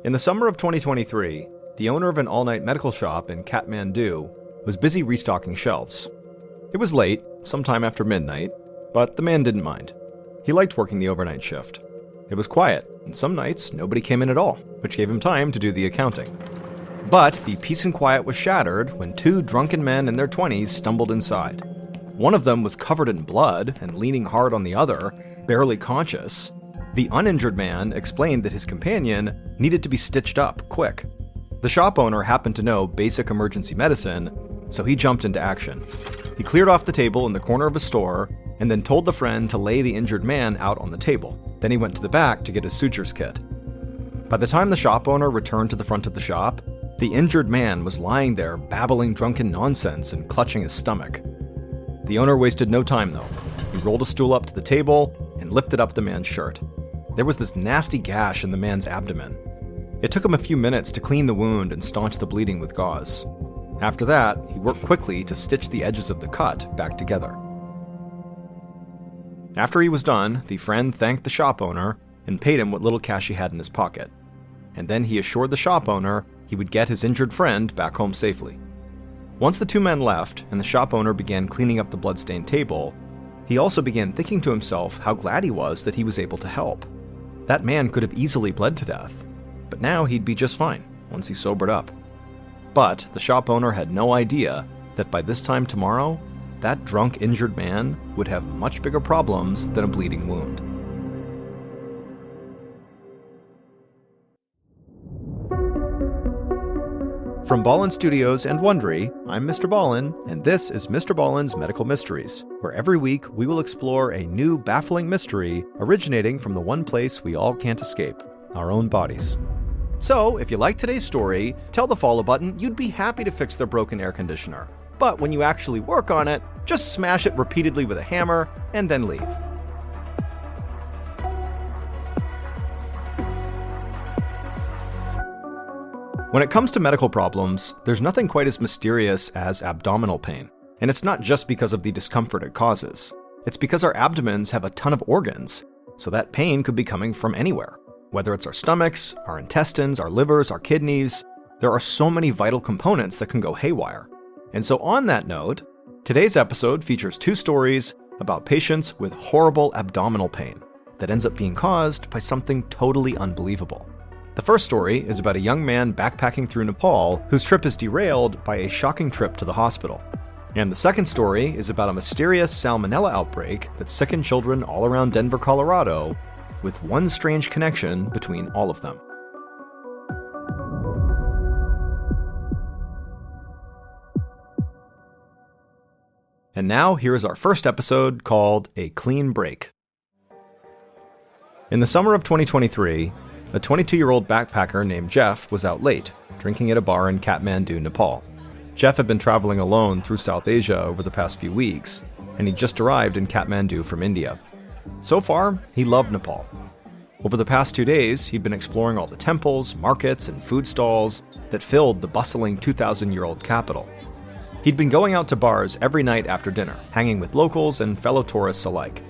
In the summer of 2023, the owner of an all-night medical shop in Kathmandu was busy restocking shelves. It was late, sometime after midnight, but the man didn't mind. He liked working the overnight shift. It was quiet, and some nights nobody came in at all, which gave him time to do the accounting. But the peace and quiet was shattered when two drunken men in their 20s stumbled inside. One of them was covered in blood and leaning hard on the other, barely conscious. The uninjured man explained that his companion needed to be stitched up quick. The shop owner happened to know basic emergency medicine, so he jumped into action. He cleared off the table in the corner of a store and then told the friend to lay the injured man out on the table. Then he went to the back to get his sutures kit. By the time the shop owner returned to the front of the shop, the injured man was lying there babbling drunken nonsense and clutching his stomach. The owner wasted no time though. He rolled a stool up to the table and lifted up the man's shirt. There was this nasty gash in the man's abdomen. It took him a few minutes to clean the wound and staunch the bleeding with gauze. After that, he worked quickly to stitch the edges of the cut back together. After he was done, the friend thanked the shop owner and paid him what little cash he had in his pocket. And then he assured the shop owner he would get his injured friend back home safely. Once the two men left and the shop owner began cleaning up the bloodstained table, he also began thinking to himself how glad he was that he was able to help. That man could have easily bled to death, but now he'd be just fine once he sobered up. But the shop owner had no idea that by this time tomorrow, that drunk injured man would have much bigger problems than a bleeding wound. From Ballen Studios and Wondery, I'm Mr. Ballen, and this is Mr. Ballen's Medical Mysteries, where every week we will explore a new baffling mystery originating from the one place we all can't escape, our own bodies. So, if you like today's story, tell the follow button you'd be happy to fix their broken air conditioner. But when you actually work on it, just smash it repeatedly with a hammer and then leave. When it comes to medical problems, there's nothing quite as mysterious as abdominal pain. And it's not just because of the discomfort it causes. It's because our abdomens have a ton of organs, so that pain could be coming from anywhere. Whether it's our stomachs, our intestines, our livers, our kidneys, there are so many vital components that can go haywire. And so on that note, today's episode features two stories about patients with horrible abdominal pain that ends up being caused by something totally unbelievable. The first story is about a young man backpacking through Nepal whose trip is derailed by a shocking trip to the hospital. And the second story is about a mysterious salmonella outbreak that sickened children all around Denver, Colorado, with one strange connection between all of them. And now, here is our first episode called A Clean Break. In the summer of 2023, a 22-year-old backpacker named Jeff was out late, drinking at a bar in Kathmandu, Nepal. Jeff had been traveling alone through South Asia over the past few weeks, and he just arrived in Kathmandu from India. So far, he loved Nepal. Over the past 2 days, he'd been exploring all the temples, markets, and food stalls that filled the bustling 2,000-year-old capital. He'd been going out to bars every night after dinner, hanging with locals and fellow tourists alike.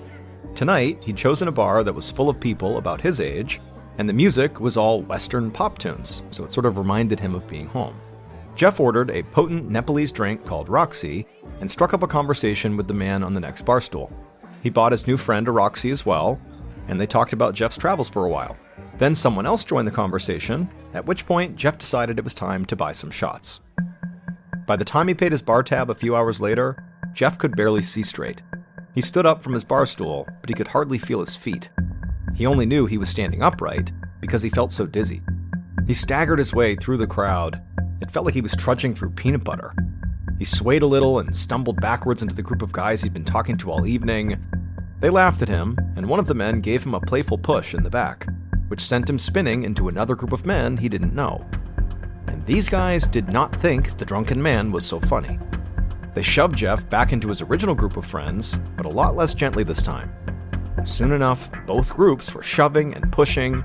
Tonight, he'd chosen a bar that was full of people about his age, and the music was all Western pop tunes, so it sort of reminded him of being home. Jeff ordered a potent Nepalese drink called Roxy and struck up a conversation with the man on the next bar stool. He bought his new friend a Roxy as well, and they talked about Jeff's travels for a while. Then someone else joined the conversation, at which point Jeff decided it was time to buy some shots. By the time he paid his bar tab a few hours later, Jeff could barely see straight. He stood up from his bar stool, but he could hardly feel his feet. He only knew he was standing upright because he felt so dizzy. He staggered his way through the crowd. It felt like he was trudging through peanut butter. He swayed a little and stumbled backwards into the group of guys he'd been talking to all evening. They laughed at him, and one of the men gave him a playful push in the back, which sent him spinning into another group of men he didn't know. And these guys did not think the drunken man was so funny. They shoved Jeff back into his original group of friends, but a lot less gently this time. Soon enough, both groups were shoving and pushing,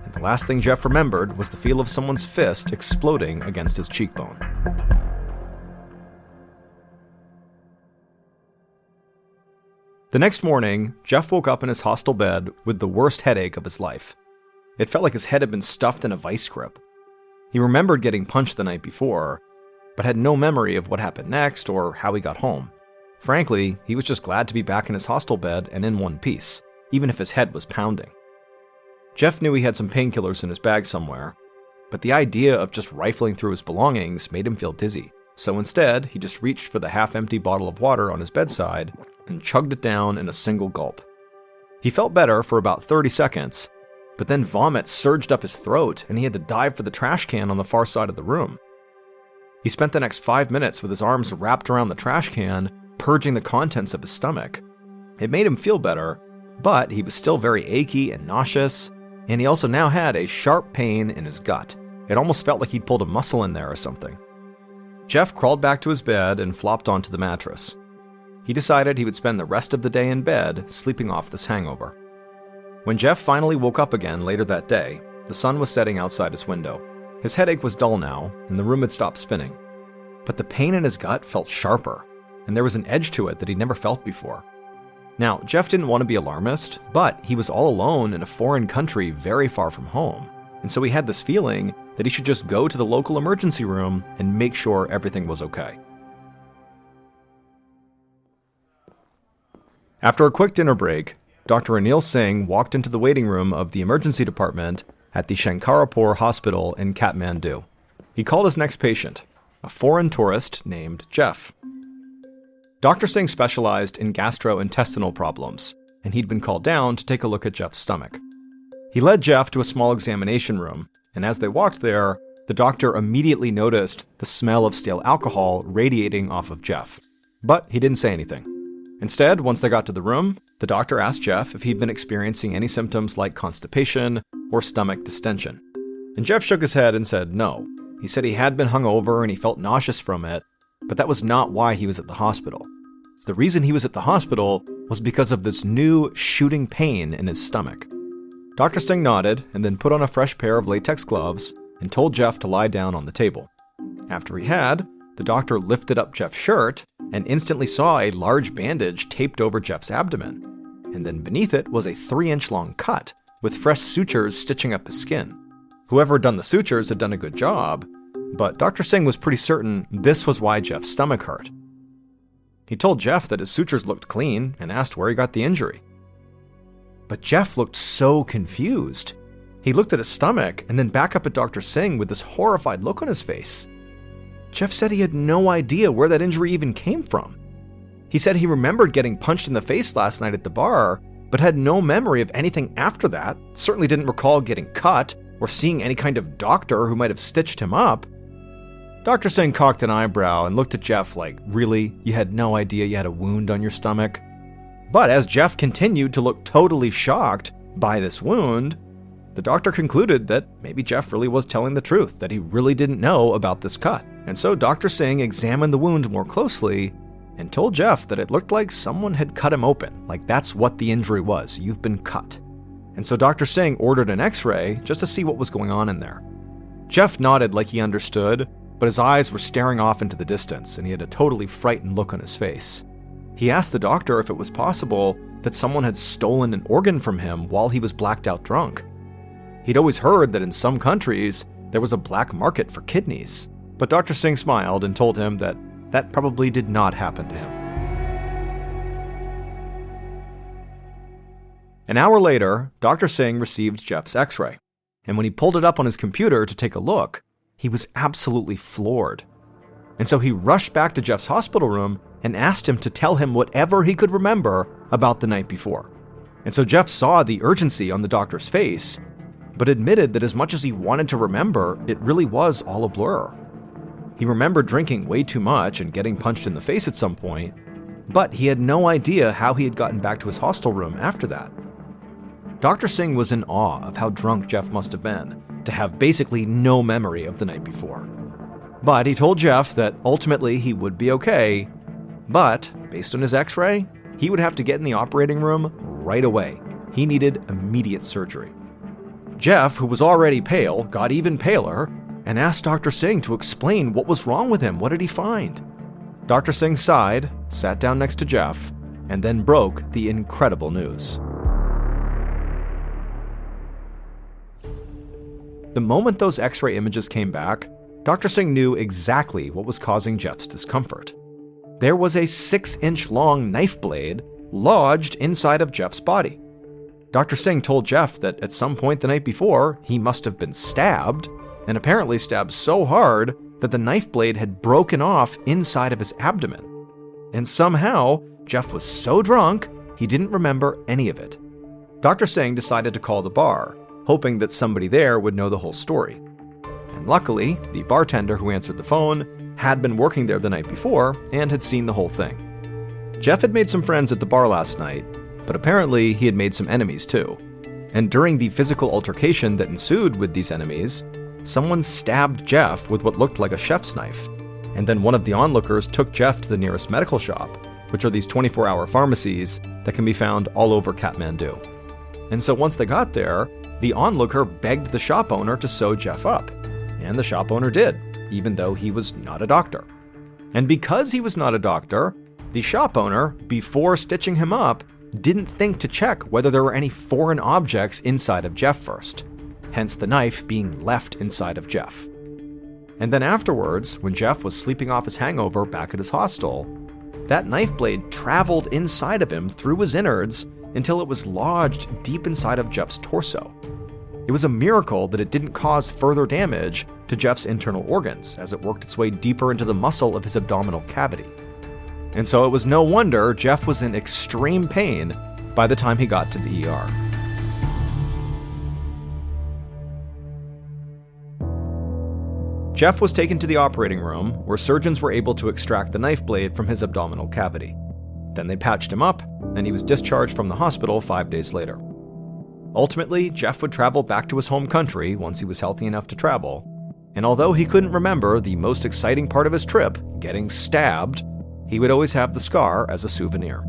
and the last thing Jeff remembered was the feel of someone's fist exploding against his cheekbone. The next morning, Jeff woke up in his hostel bed with the worst headache of his life. It felt like his head had been stuffed in a vice grip. He remembered getting punched the night before, but had no memory of what happened next or how he got home. Frankly, he was just glad to be back in his hostel bed and in one piece, even if his head was pounding. Jeff knew he had some painkillers in his bag somewhere, but the idea of just rifling through his belongings made him feel dizzy. So instead, he just reached for the half-empty bottle of water on his bedside and chugged it down in a single gulp. He felt better for about 30 seconds, but then vomit surged up his throat and he had to dive for the trash can on the far side of the room. He spent the next 5 minutes with his arms wrapped around the trash can, purging the contents of his stomach. It made him feel better, but he was still very achy and nauseous, and he also now had a sharp pain in his gut. It almost felt like he'd pulled a muscle in there or something. Jeff crawled back to his bed and flopped onto the mattress. He decided he would spend the rest of the day in bed, sleeping off this hangover. When Jeff finally woke up again later that day, the sun was setting outside his window. His headache was dull now, and the room had stopped spinning. But the pain in his gut felt sharper, and there was an edge to it that he'd never felt before. Now, Jeff didn't want to be alarmist, but he was all alone in a foreign country very far from home, and so he had this feeling that he should just go to the local emergency room and make sure everything was okay. After a quick dinner break, Dr. Anil Singh walked into the waiting room of the emergency department at the Shankarapur Hospital in Kathmandu. He called his next patient, a foreign tourist named Jeff. Dr. Singh specialized in gastrointestinal problems, and he'd been called down to take a look at Jeff's stomach. He led Jeff to a small examination room, and as they walked there, the doctor immediately noticed the smell of stale alcohol radiating off of Jeff. But he didn't say anything. Instead, once they got to the room, the doctor asked Jeff if he'd been experiencing any symptoms like constipation or stomach distension. And Jeff shook his head and said no. He said he had been hungover and he felt nauseous from it, but that was not why he was at the hospital. The reason he was at the hospital was because of this new shooting pain in his stomach. Dr. Singh nodded and then put on a fresh pair of latex gloves and told Jeff to lie down on the table. After he had, the doctor lifted up Jeff's shirt and instantly saw a large bandage taped over Jeff's abdomen. And then beneath it was a 3-inch long cut with fresh sutures stitching up his skin. Whoever had done the sutures had done a good job, but Dr. Singh was pretty certain this was why Jeff's stomach hurt. He told Jeff that his sutures looked clean and asked where he got the injury. But Jeff looked so confused. He looked at his stomach and then back up at Dr. Singh with this horrified look on his face. Jeff said he had no idea where that injury even came from. He said he remembered getting punched in the face last night at the bar, but had no memory of anything after that, certainly didn't recall getting cut or seeing any kind of doctor who might have stitched him up. Dr. Singh cocked an eyebrow and looked at Jeff like, really? You had no idea you had a wound on your stomach? But as Jeff continued to look totally shocked by this wound, the doctor concluded that maybe Jeff really was telling the truth, that he really didn't know about this cut. And so Dr. Singh examined the wound more closely and told Jeff that it looked like someone had cut him open, like that's what the injury was, you've been cut. And so Dr. Singh ordered an x-ray just to see what was going on in there. Jeff nodded like he understood, but his eyes were staring off into the distance and he had a totally frightened look on his face. He asked the doctor if it was possible that someone had stolen an organ from him while he was blacked out drunk. He'd always heard that in some countries there was a black market for kidneys, but Dr. Singh smiled and told him that that probably did not happen to him. An hour later, Dr. Singh received Jeff's x-ray, and when he pulled it up on his computer to take a look, he was absolutely floored. And so he rushed back to Jeff's hospital room and asked him to tell him whatever he could remember about the night before. And so Jeff saw the urgency on the doctor's face, but admitted that as much as he wanted to remember, it really was all a blur. He remembered drinking way too much and getting punched in the face at some point, but he had no idea how he had gotten back to his hostel room after that. Dr. Singh was in awe of how drunk Jeff must have been to have basically no memory of the night before. But he told Jeff that ultimately he would be okay, but based on his x-ray, he would have to get in the operating room right away. He needed immediate surgery. Jeff, who was already pale, got even paler and asked Dr. Singh to explain what was wrong with him. What did he find? Dr. Singh sighed, sat down next to Jeff, and then broke the incredible news. The moment those X-ray images came back, Dr. Singh knew exactly what was causing Jeff's discomfort. There was a 6-inch long knife blade lodged inside of Jeff's body. Dr. Singh told Jeff that at some point the night before, he must have been stabbed, and apparently stabbed so hard that the knife blade had broken off inside of his abdomen. And somehow, Jeff was so drunk, he didn't remember any of it. Dr. Singh decided to call the bar, hoping that somebody there would know the whole story. And luckily, the bartender who answered the phone had been working there the night before and had seen the whole thing. Jeff had made some friends at the bar last night, but apparently he had made some enemies too. And during the physical altercation that ensued with these enemies, someone stabbed Jeff with what looked like a chef's knife, and then one of the onlookers took Jeff to the nearest medical shop, which are these 24-hour pharmacies that can be found all over Kathmandu. And so once they got there, the onlooker begged the shop owner to sew Jeff up, and the shop owner did, even though he was not a doctor. And because he was not a doctor, the shop owner, before stitching him up, didn't think to check whether there were any foreign objects inside of Jeff first, hence the knife being left inside of Jeff. And then afterwards, when Jeff was sleeping off his hangover back at his hostel, that knife blade traveled inside of him through his innards until it was lodged deep inside of Jeff's torso. It was a miracle that it didn't cause further damage to Jeff's internal organs as it worked its way deeper into the muscle of his abdominal cavity. And so it was no wonder Jeff was in extreme pain by the time he got to the ER. Jeff was taken to the operating room, where surgeons were able to extract the knife blade from his abdominal cavity. Then they patched him up, and he was discharged from the hospital 5 days later. Ultimately, Jeff would travel back to his home country once he was healthy enough to travel, and although he couldn't remember the most exciting part of his trip, getting stabbed, he would always have the scar as a souvenir.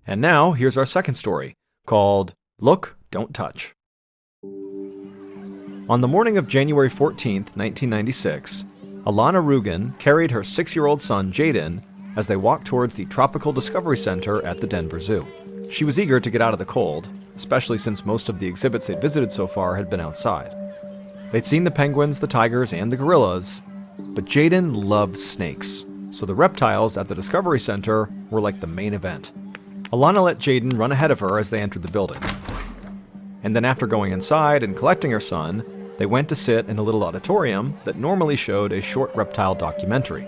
And now, here's our second story, called Look, Don't Touch. On the morning of January 14th, 1996, Alana Rugen carried her 6-year-old son, Jaden, as they walked towards the Tropical Discovery Center at the Denver Zoo. She was eager to get out of the cold, especially since most of the exhibits they'd visited so far had been outside. They'd seen the penguins, the tigers, and the gorillas, but Jaden loved snakes, so the reptiles at the Discovery Center were like the main event. Alana let Jaden run ahead of her as they entered the building. And then after going inside and collecting her son, they went to sit in a little auditorium that normally showed a short reptile documentary.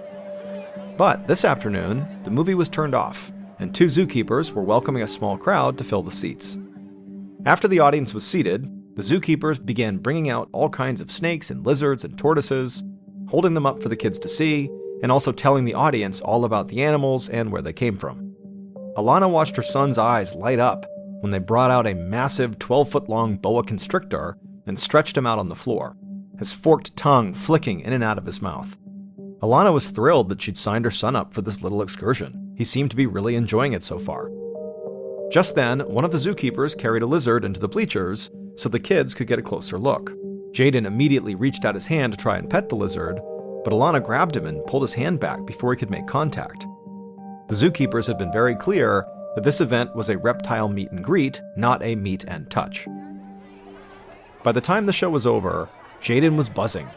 But this afternoon, the movie was turned off, and 2 zookeepers were welcoming a small crowd to fill the seats. After the audience was seated, the zookeepers began bringing out all kinds of snakes and lizards and tortoises, holding them up for the kids to see, and also telling the audience all about the animals and where they came from. Alana watched her son's eyes light up when they brought out a massive 12-foot-long boa constrictor and stretched him out on the floor, his forked tongue flicking in and out of his mouth. Alana was thrilled that she'd signed her son up for this little excursion. He seemed to be really enjoying it so far. Just then, one of the zookeepers carried a lizard into the bleachers so the kids could get a closer look. Jaden immediately reached out his hand to try and pet the lizard, but Alana grabbed him and pulled his hand back before he could make contact. The zookeepers had been very clear that this event was a reptile meet and greet, not a meet and touch. By the time the show was over, Jaden was buzzing.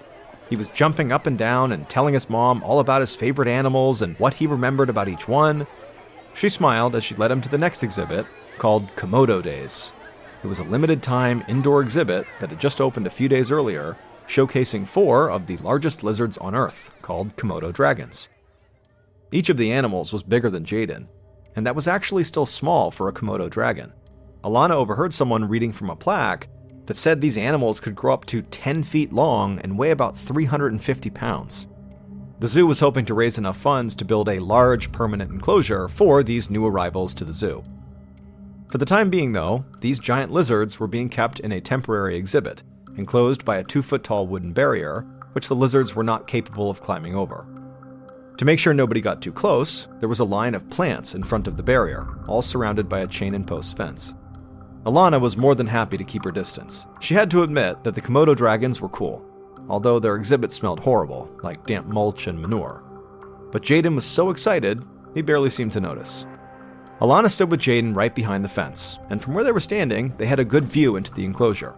He was jumping up and down and telling his mom all about his favorite animals and what he remembered about each one. She smiled as she led him to the next exhibit, called Komodo Days. It was a limited-time indoor exhibit that had just opened a few days earlier, showcasing 4 of the largest lizards on Earth, called Komodo dragons. Each of the animals was bigger than Jaden, and that was actually still small for a Komodo dragon. Alana overheard someone reading from a plaque that said these animals could grow up to 10 feet long and weigh about 350 pounds. The zoo was hoping to raise enough funds to build a large permanent enclosure for these new arrivals to the zoo. For the time being, though, these giant lizards were being kept in a temporary exhibit, enclosed by a 2-foot-tall wooden barrier, which the lizards were not capable of climbing over. To make sure nobody got too close, there was a line of plants in front of the barrier, all surrounded by a chain and post fence. Alana was more than happy to keep her distance. She had to admit that the Komodo dragons were cool, although their exhibit smelled horrible, like damp mulch and manure. But Jaden was so excited, he barely seemed to notice. Alana stood with Jaden right behind the fence, and from where they were standing, they had a good view into the enclosure.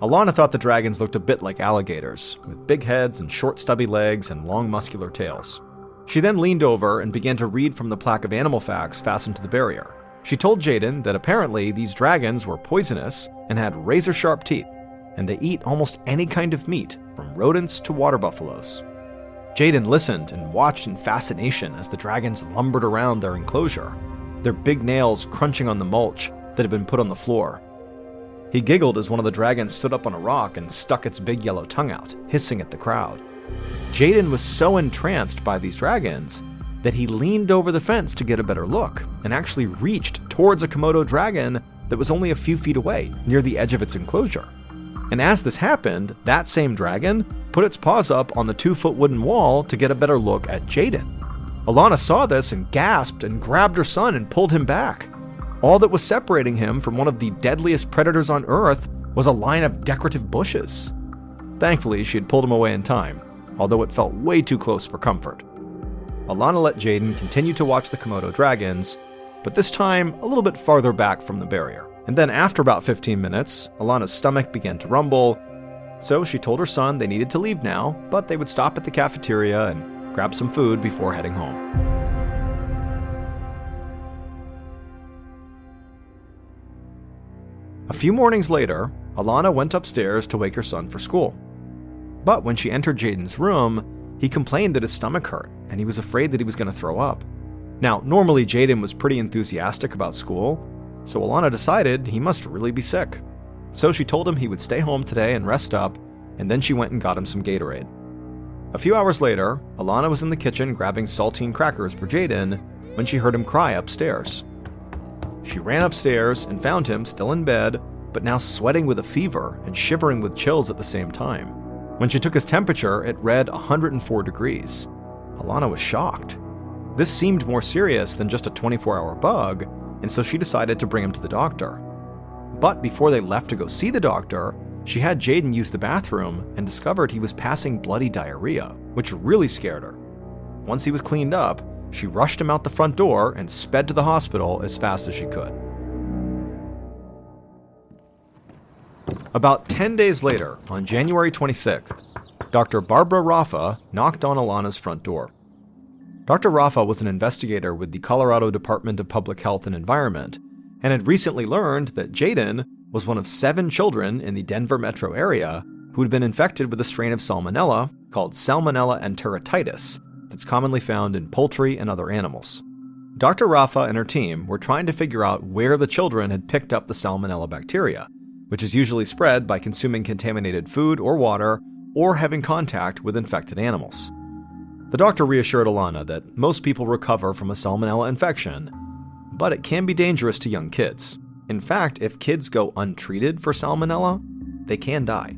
Alana thought the dragons looked a bit like alligators, with big heads and short stubby legs and long muscular tails. She then leaned over and began to read from the plaque of animal facts fastened to the barrier. She told Jaden that apparently these dragons were poisonous and had razor-sharp teeth, and they eat almost any kind of meat, from rodents to water buffaloes. Jaden listened and watched in fascination as the dragons lumbered around their enclosure, their big nails crunching on the mulch that had been put on the floor. He giggled as one of the dragons stood up on a rock and stuck its big yellow tongue out, hissing at the crowd. Jaden was so entranced by these dragons that he leaned over the fence to get a better look and actually reached towards a Komodo dragon that was only a few feet away, near the edge of its enclosure. And as this happened, that same dragon put its paws up on the 2-foot wooden wall to get a better look at Jaden. Alana saw this and gasped and grabbed her son and pulled him back. All that was separating him from one of the deadliest predators on Earth was a line of decorative bushes. Thankfully, she had pulled him away in time, although it felt way too close for comfort. Alana let Jaden continue to watch the Komodo dragons, but this time a little bit farther back from the barrier. And then after about 15 minutes, Alana's stomach began to rumble, so she told her son they needed to leave now, but they would stop at the cafeteria and grab some food before heading home. A few mornings later, Alana went upstairs to wake her son for school. But when she entered Jaden's room, he complained that his stomach hurt, and he was afraid that he was going to throw up. Now, normally Jaden was pretty enthusiastic about school, so Alana decided he must really be sick. So she told him he would stay home today and rest up, and then she went and got him some Gatorade. A few hours later, Alana was in the kitchen grabbing saltine crackers for Jaden when she heard him cry upstairs. She ran upstairs and found him still in bed, but now sweating with a fever and shivering with chills at the same time. When she took his temperature, it read 104 degrees. Alana was shocked. This seemed more serious than just a 24-hour bug, and so she decided to bring him to the doctor. But before they left to go see the doctor, she had Jaden use the bathroom and discovered he was passing bloody diarrhea, which really scared her. Once he was cleaned up, she rushed him out the front door and sped to the hospital as fast as she could. About 10 days later, on January 26th, Dr. Barbara Raffa knocked on Alana's front door. Dr. Raffa was an investigator with the Colorado Department of Public Health and Environment and had recently learned that Jaden was one of 7 children in the Denver metro area who had been infected with a strain of salmonella called Salmonella enteritis that's commonly found in poultry and other animals. Dr. Raffa and her team were trying to figure out where the children had picked up the salmonella bacteria, which is usually spread by consuming contaminated food or water or having contact with infected animals. The doctor reassured Alana that most people recover from a salmonella infection, but it can be dangerous to young kids. In fact, if kids go untreated for salmonella, they can die.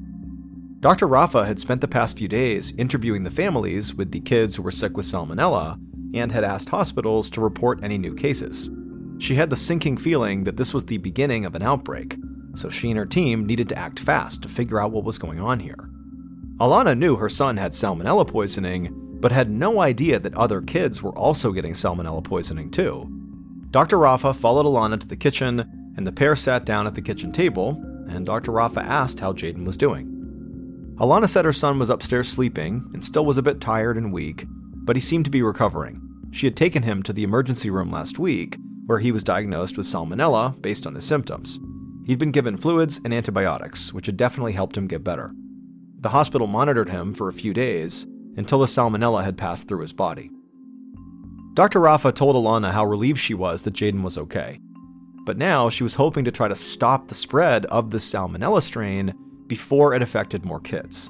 Dr. Raffa had spent the past few days interviewing the families with the kids who were sick with salmonella and had asked hospitals to report any new cases. She had the sinking feeling that this was the beginning of an outbreak, so she and her team needed to act fast to figure out what was going on here. Alana knew her son had salmonella poisoning, but had no idea that other kids were also getting salmonella poisoning too. Dr. Raffa followed Alana to the kitchen, and the pair sat down at the kitchen table, and Dr. Raffa asked how Jaden was doing. Alana said her son was upstairs sleeping and still was a bit tired and weak, but he seemed to be recovering. She had taken him to the emergency room last week, where he was diagnosed with salmonella based on his symptoms. He'd been given fluids and antibiotics, which had definitely helped him get better. The hospital monitored him for a few days until the salmonella had passed through his body. Dr. Raffa told Alana how relieved she was that Jaden was okay, but now she was hoping to try to stop the spread of the salmonella strain before it affected more kids.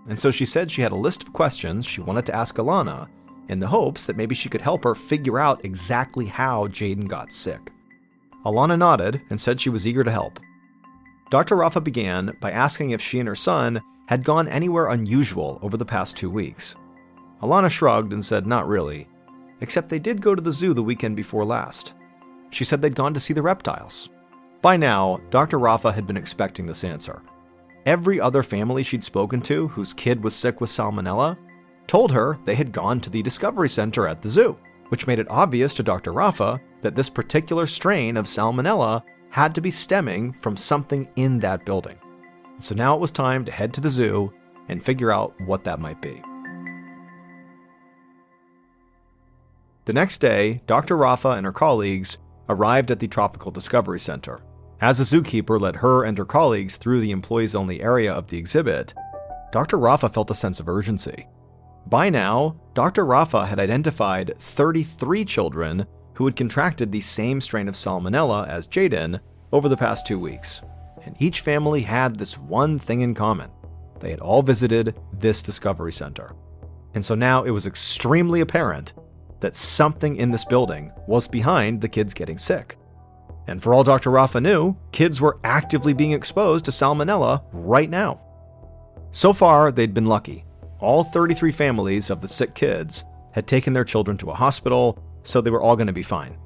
And so she said she had a list of questions she wanted to ask Alana in the hopes that maybe she could help her figure out exactly how Jaden got sick. Alana nodded and said she was eager to help. Dr. Raffa began by asking if she and her son had gone anywhere unusual over the past 2 weeks. Alana shrugged and said not really, except they did go to the zoo the weekend before last. She said they'd gone to see the reptiles. By now, Dr. Rafa had been expecting this answer. Every other family she'd spoken to whose kid was sick with salmonella told her they had gone to the Discovery Center at the zoo, which made it obvious to Dr. Rafa that this particular strain of salmonella had to be stemming from something in that building. So now it was time to head to the zoo and figure out what that might be. The next day, Dr. Rafa and her colleagues arrived at the Tropical Discovery Center. As a zookeeper led her and her colleagues through the employees-only area of the exhibit, Dr. Rafa felt a sense of urgency. By now, Dr. Rafa had identified 33 children who had contracted the same strain of salmonella as Jaden over the past 2 weeks. And each family had this one thing in common. They had all visited this Discovery Center. And so now it was extremely apparent that something in this building was behind the kids getting sick. And for all Dr. Rafa knew, kids were actively being exposed to salmonella right now. So far, they'd been lucky. All 33 families of the sick kids had taken their children to a hospital, so they were all going to be fine.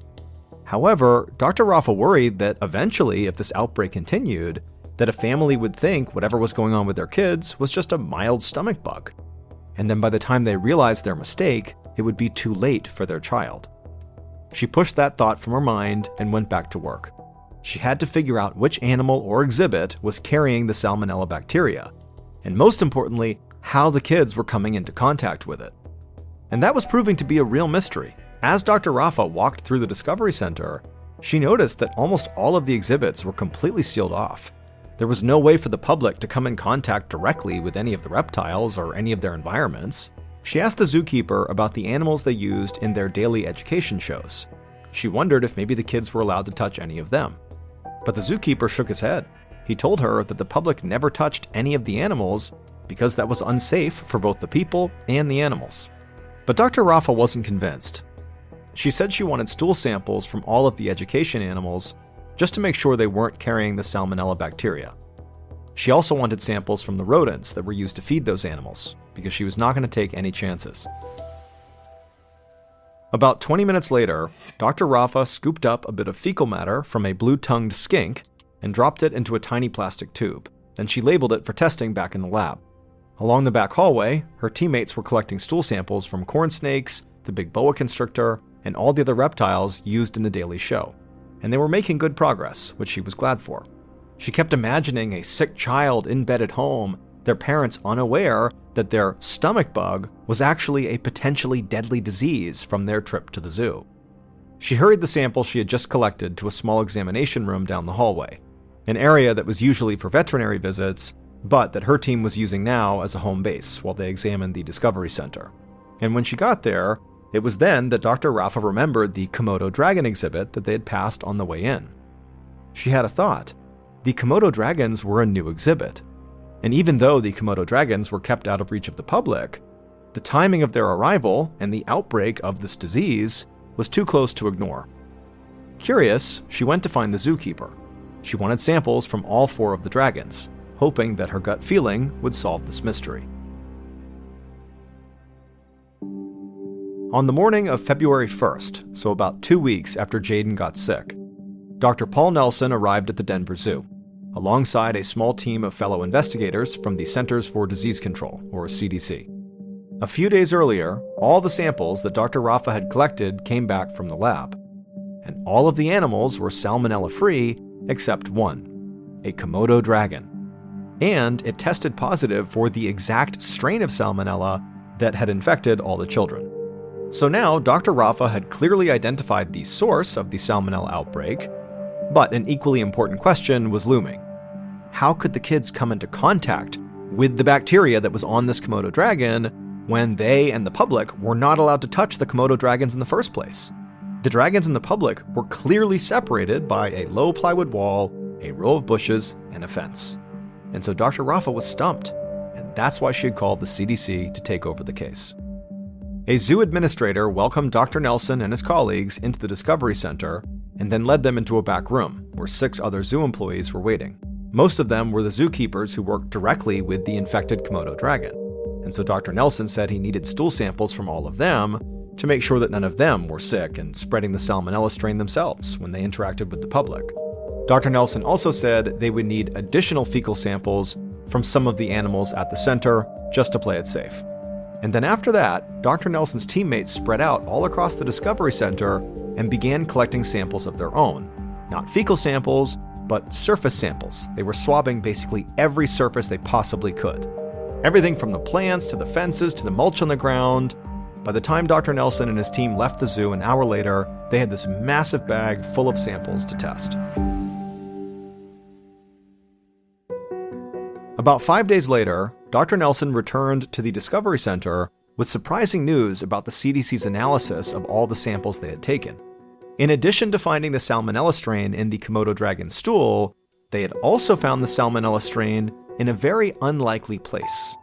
However, Dr. Rafa worried that eventually, if this outbreak continued, that a family would think whatever was going on with their kids was just a mild stomach bug. And then by the time they realized their mistake, it would be too late for their child. She pushed that thought from her mind and went back to work. She had to figure out which animal or exhibit was carrying the salmonella bacteria, and most importantly, how the kids were coming into contact with it. And that was proving to be a real mystery. As Dr. Rafa walked through the Discovery Center, she noticed that almost all of the exhibits were completely sealed off. There was no way for the public to come in contact directly with any of the reptiles or any of their environments. She asked the zookeeper about the animals they used in their daily education shows. She wondered if maybe the kids were allowed to touch any of them. But the zookeeper shook his head. He told her that the public never touched any of the animals because that was unsafe for both the people and the animals. But Dr. Rafa wasn't convinced. She said she wanted stool samples from all of the education animals just to make sure they weren't carrying the salmonella bacteria. She also wanted samples from the rodents that were used to feed those animals, because she was not going to take any chances. About 20 minutes later, Dr. Rafa scooped up a bit of fecal matter from a blue-tongued skink and dropped it into a tiny plastic tube. Then she labeled it for testing back in the lab. Along the back hallway, her teammates were collecting stool samples from corn snakes, the big boa constrictor, and all the other reptiles used in the daily show. And they were making good progress, which she was glad for. She kept imagining a sick child in bed at home, their parents unaware that their stomach bug was actually a potentially deadly disease from their trip to the zoo. She hurried the sample she had just collected to a small examination room down the hallway, an area that was usually for veterinary visits, but that her team was using now as a home base while they examined the Discovery Center. And when she got there, it was then that Dr. Rafa remembered the Komodo dragon exhibit that they had passed on the way in. She had a thought. The Komodo dragons were a new exhibit. And even though the Komodo dragons were kept out of reach of the public, the timing of their arrival and the outbreak of this disease was too close to ignore. Curious, she went to find the zookeeper. She wanted samples from all 4 of the dragons, hoping that her gut feeling would solve this mystery. On the morning of February 1st, so about 2 weeks after Jaden got sick, Dr. Paul Nelson arrived at the Denver Zoo, alongside a small team of fellow investigators from the Centers for Disease Control, or CDC. A few days earlier, all the samples that Dr. Rafa had collected came back from the lab, and all of the animals were salmonella-free except one, a Komodo dragon. And it tested positive for the exact strain of salmonella that had infected all the children. So now, Dr. Rafa had clearly identified the source of the salmonella outbreak, but an equally important question was looming. How could the kids come into contact with the bacteria that was on this Komodo dragon when they and the public were not allowed to touch the Komodo dragons in the first place? The dragons and the public were clearly separated by a low plywood wall, a row of bushes, and a fence. And so Dr. Rafa was stumped, and that's why she had called the CDC to take over the case. A zoo administrator welcomed Dr. Nelson and his colleagues into the Discovery Center and then led them into a back room where 6 other zoo employees were waiting. Most of them were the zookeepers who worked directly with the infected Komodo dragon. And so Dr. Nelson said he needed stool samples from all of them to make sure that none of them were sick and spreading the salmonella strain themselves when they interacted with the public. Dr. Nelson also said they would need additional fecal samples from some of the animals at the center just to play it safe. And then after that, Dr. Nelson's teammates spread out all across the Discovery Center and began collecting samples of their own. Not fecal samples, but surface samples. They were swabbing basically every surface they possibly could. Everything from the plants to the fences to the mulch on the ground. By the time Dr. Nelson and his team left the zoo an hour later, they had this massive bag full of samples to test. About 5 days later, Dr. Nelson returned to the Discovery Center with surprising news about the CDC's analysis of all the samples they had taken. In addition to finding the salmonella strain in the Komodo dragon stool, they had also found the salmonella strain in a very unlikely place.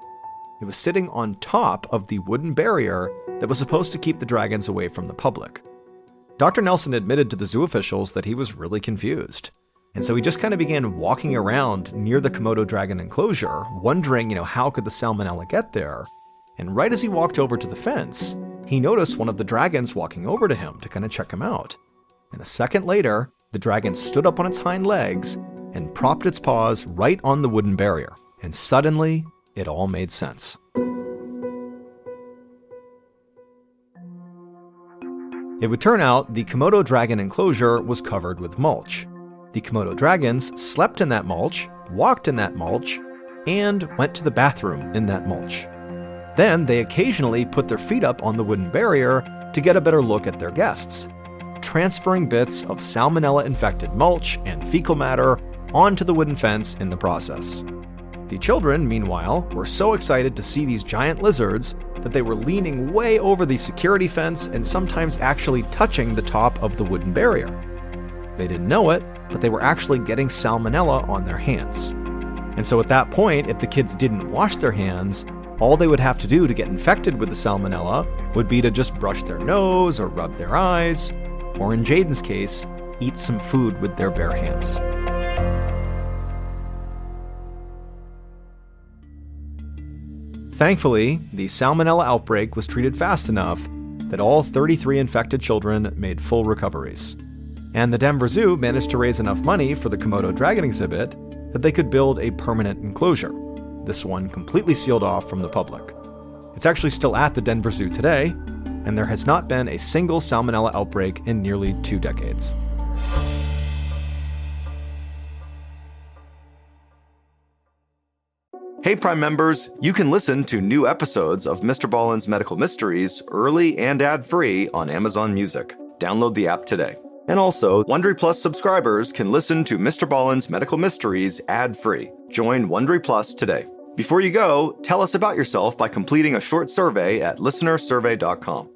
It was sitting on top of the wooden barrier that was supposed to keep the dragons away from the public. Dr. Nelson admitted to the zoo officials that he was really confused. And so he just kind of began walking around near the Komodo dragon enclosure, wondering, how could the salmonella get there? And right as he walked over to the fence, he noticed one of the dragons walking over to him to kind of check him out. And a second later, the dragon stood up on its hind legs and propped its paws right on the wooden barrier. And suddenly, it all made sense. It would turn out the Komodo dragon enclosure was covered with mulch. The Komodo dragons slept in that mulch, walked in that mulch, and went to the bathroom in that mulch. Then they occasionally put their feet up on the wooden barrier to get a better look at their guests, transferring bits of salmonella-infected mulch and fecal matter onto the wooden fence in the process. The children, meanwhile, were so excited to see these giant lizards that they were leaning way over the security fence and sometimes actually touching the top of the wooden barrier. They didn't know it, but they were actually getting salmonella on their hands. And so at that point, if the kids didn't wash their hands, all they would have to do to get infected with the salmonella would be to just brush their nose or rub their eyes, or in Jaden's case, eat some food with their bare hands. Thankfully, the salmonella outbreak was treated fast enough that all 33 infected children made full recoveries. And the Denver Zoo managed to raise enough money for the Komodo dragon exhibit that they could build a permanent enclosure, this one completely sealed off from the public. It's actually still at the Denver Zoo today, and there has not been a single salmonella outbreak in nearly 2 decades. Hey Prime members, you can listen to new episodes of MrBallen's Medical Mysteries early and ad-free on Amazon Music. Download the app today. And also, Wondery Plus subscribers can listen to MrBallen's Medical Mysteries ad-free. Join Wondery Plus today. Before you go, tell us about yourself by completing a short survey at listenersurvey.com.